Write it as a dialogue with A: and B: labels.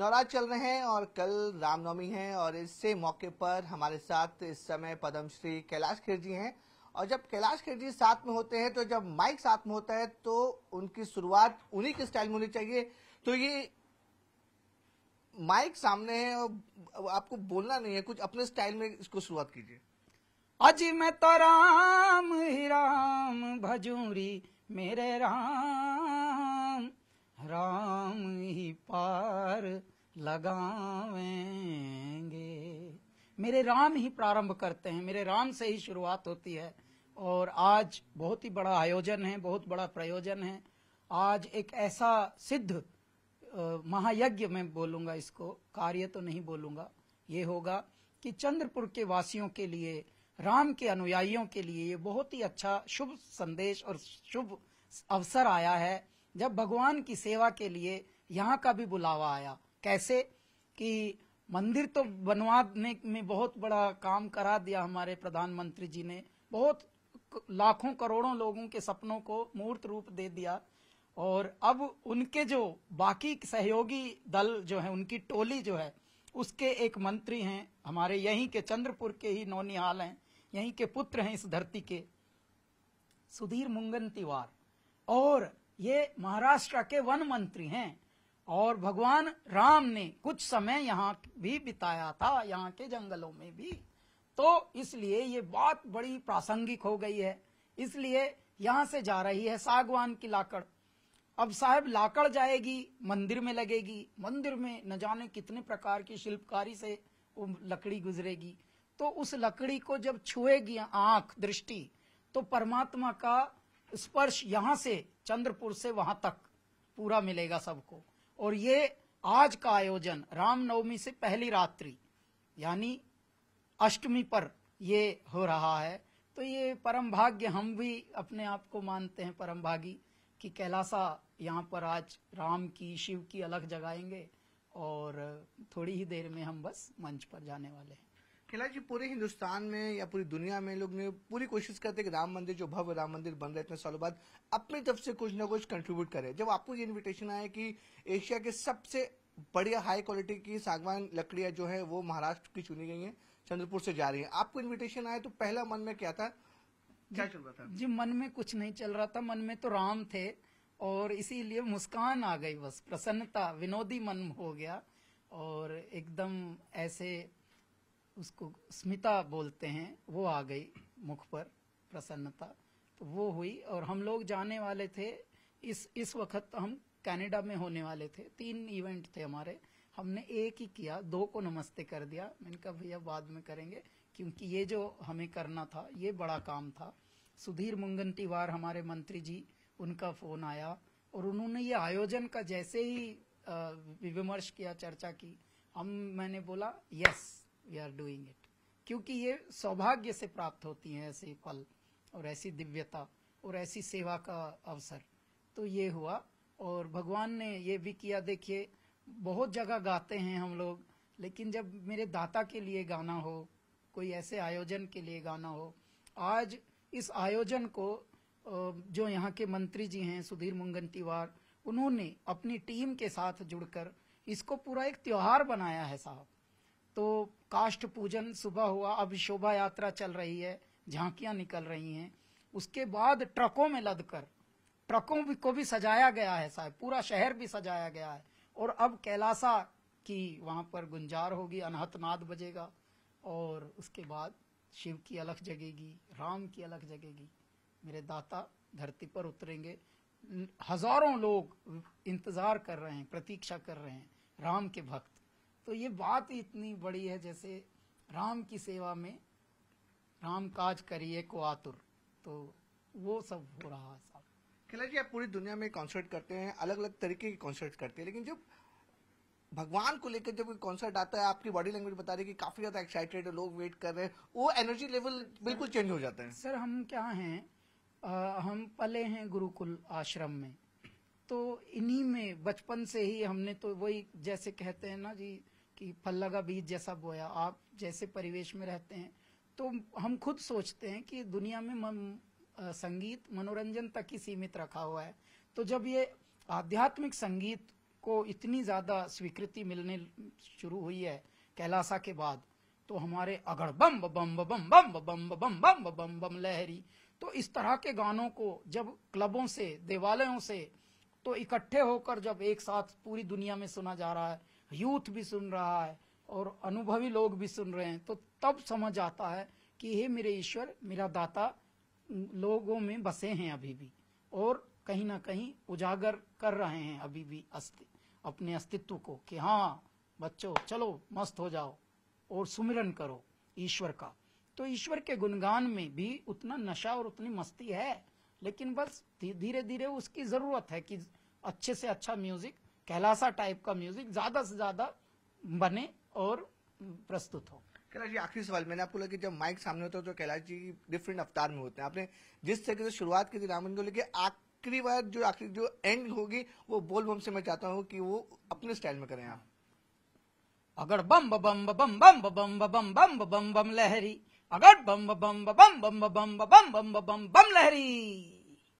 A: नवरात्र चल रहे हैं और कल रामनवमी है और इससे मौके पर हमारे साथ इस समय पद्मश्री कैलाश खेर जी हैं। और जब कैलाश खेर जी साथ में होते हैं तो जब माइक साथ में होता है तो उनकी शुरुआत उन्हीं के स्टाइल में होनी चाहिए। तो ये माइक सामने है और आपको बोलना नहीं है, कुछ अपने स्टाइल में इसको शुरुआत कीजिए।
B: अजी मैं तो राम ही राम भजूरी मेरे राम राम ही पार लगावेंगे। मेरे राम ही प्रारंभ करते हैं, मेरे राम से ही शुरुआत होती है। और आज बहुत ही बड़ा आयोजन है, बहुत बड़ा प्रयोजन है। आज एक ऐसा सिद्ध महायज्ञ मैं बोलूंगा, इसको कार्य तो नहीं बोलूंगा, ये होगा कि चंद्रपुर के वासियों के लिए, राम के अनुयायियों के लिए ये बहुत ही अच्छा शुभ संदेश और शुभ अवसर आया है, जब भगवान की सेवा के लिए यहाँ का भी बुलावा आया। कैसे कि मंदिर तो बनवाने में बहुत बड़ा काम करा दिया हमारे प्रधानमंत्री जी ने, बहुत लाखों करोड़ों लोगों के सपनों को मूर्त रूप दे दिया। और अब उनके जो बाकी सहयोगी दल जो है, उनकी टोली जो है, उसके एक मंत्री हैं हमारे यहीं के, चंद्रपुर के ही नौनिहाल हैं, यहीं के पुत्र हैं इस धरती के, सुधीर मुंगंतीवार, और ये महाराष्ट्र के वन मंत्री हैं। और भगवान राम ने कुछ समय यहाँ भी बिताया था, यहाँ के जंगलों में भी, तो इसलिए ये बात बड़ी प्रासंगिक हो गई है। इसलिए यहाँ से जा रही है सागवान की लाकड़। अब साहब लाकड़ जाएगी, मंदिर में लगेगी, मंदिर में न जाने कितने प्रकार की शिल्पकारी से वो लकड़ी गुजरेगी। तो उस लकड़ी को जब छुएगी आंख, दृष्टि, तो परमात्मा का स्पर्श यहाँ से चंद्रपुर से वहां तक पूरा मिलेगा सबको। और ये आज का आयोजन रामनवमी से पहली रात्रि यानी अष्टमी पर ये हो रहा है। तो ये परम भाग्य, हम भी अपने आप को मानते हैं परम भागी कि कैलासा यहाँ पर आज राम की, शिव की अलग जगाएंगे। और थोड़ी ही देर में हम बस मंच पर जाने वाले हैं।
A: कैलाश जी, पूरे हिंदुस्तान में या पूरी दुनिया में लोग ने पूरी कोशिश करते हैं कि राम मंदिर, जो भव्य राम मंदिर बन रहा है इतने सालों बाद, अपनी तरफ से कुछ ना कुछ कंट्रीब्यूट करे। जब आपको ये इनविटेशन आया कि एशिया के सबसे बढ़िया हाई क्वालिटी की सागवान लकड़ियां जो है वो महाराष्ट्र की चुनी गई हैं, चंद्रपुर से जा रही है, आपको इन्विटेशन आया तो पहला मन में क्या था, क्या चल रहा था?
B: जी, मन में कुछ नहीं चल रहा था, मन में तो राम थे और इसीलिए मुस्कान आ गई, बस प्रसन्नता, विनोदी मन हो गया। और एकदम ऐसे उसको स्मिता बोलते हैं, वो आ गई मुख पर, प्रसन्नता तो वो हुई। और हम लोग जाने वाले थे इस वक्त हम कनाडा में होने वाले थे। 3 इवेंट थे हमारे, हमने एक ही किया, 2 को नमस्ते कर दिया। मैंने कहा भैया बाद में करेंगे, क्योंकि ये जो हमें करना था ये बड़ा काम था। सुधीर मुंगंटीवार हमारे मंत्री जी, उनका फोन आया और उन्होंने ये आयोजन का जैसे ही विमर्श किया, चर्चा की, मैंने बोला yes we are doing it, क्योंकि ये सौभाग्य से प्राप्त होती हैं ऐसे फल और ऐसी दिव्यता और ऐसी सेवा का अवसर। तो ये हुआ और भगवान ने ये भी किया। देखिए, बहुत जगह गाते हैं हम लोग, लेकिन जब मेरे दाता के लिए गाना हो, कोई ऐसे आयोजन के लिए गाना हो, आज इस आयोजन को जो यहाँ के मंत्री जी हैं सुधीर मुंगंटीवार, उन्होंने अपनी टीम के साथ जुड़कर इसको पूरा एक त्योहार बनाया है साहब। तो काष्ठ पूजन सुबह हुआ, अब शोभा यात्रा चल रही है, झांकियां निकल रही हैं, उसके बाद ट्रकों में लदकर ट्रकों को भी सजाया गया है साहब, पूरा शहर भी सजाया गया है। और अब कैलासा की वहां पर गुंजार होगी, अनहत नाद बजेगा और उसके बाद शिव की अलख जगेगी, राम की अलख जगेगी, मेरे दाता धरती पर उतरेंगे। हजारों लोग इंतजार कर रहे हैं, प्रतीक्षा कर रहे हैं, राम के भक्त। तो ये बात इतनी बड़ी है, जैसे राम की सेवा में राम काज करिए को आतुर, तो वो सब हो रहा है साहब।
A: कैलाश जी, आप पूरी दुनिया में कॉन्सर्ट करते हैं, अलग अलग तरीके के कॉन्सर्ट करते हैं, लेकिन जब भगवान को लेकर जब कोई कॉन्सर्ट आता है, आपकी बॉडी लैंग्वेज बता रही है कि काफी ज्यादा एक्साइटेड है, लोग वेट कर रहे हैं, वो एनर्जी लेवल बिल्कुल चेंज हो जाता है।
B: सर, हम क्या हैं, हम पले हैं गुरुकुल आश्रम में, तो इन्हीं में बचपन से ही हमने तो वही, जैसे कहते हैं ना जी कि फल लगा बीज जैसा बोया। आप जैसे परिवेश में रहते हैं तो हम खुद सोचते हैं कि दुनिया में संगीत मनोरंजन तक ही सीमित रखा हुआ है। तो जब ये आध्यात्मिक संगीत को इतनी ज्यादा स्वीकृति मिलने शुरू हुई है कैलासा के बाद, तो हमारे अगड़ बम बम बम बम बम बम बम बम बम बम लहरी, तो इस तरह के गानों को जब क्लबों से, देवालयों से तो इकट्ठे होकर जब एक साथ पूरी दुनिया में सुना जा रहा है, यूथ भी सुन रहा है और अनुभवी लोग भी सुन रहे हैं, तो तब समझ आता है कि हे मेरे ईश्वर, मेरा दाता लोगों में बसे हैं अभी भी, और कहीं ना कहीं उजागर कर रहे हैं अभी भी अपने अस्तित्व को, कि हाँ बच्चों चलो मस्त हो जाओ और सुमिरन करो ईश्वर का। तो ईश्वर के गुणगान में भी उतना नशा और उतनी मस्ती है, लेकिन बस धीरे धीरे उसकी जरूरत है कि अच्छे से अच्छा म्यूजिक, कैलासा टाइप का म्यूजिक ज्यादा से ज्यादा बने और प्रस्तुत हो।
A: कैलाश जी, आखिरी सवाल, मैंने आपको लगा कि जब माइक सामने होता है तो कैलाश जी डिफरेंट अवतार में होते हैं। आपने जिस तरीके से शुरुआत की थी रामन को लेके, आखिरी बार जो एंड होगी वो बोल बम से मैं चाहता हूँ कि वो अपने स्टाइल में करें आप।
B: अगर बम बम बम बम बम बम बम बम बम बम लहरी, अगर बम बम बम बम बम बम बम बम बम लहरी।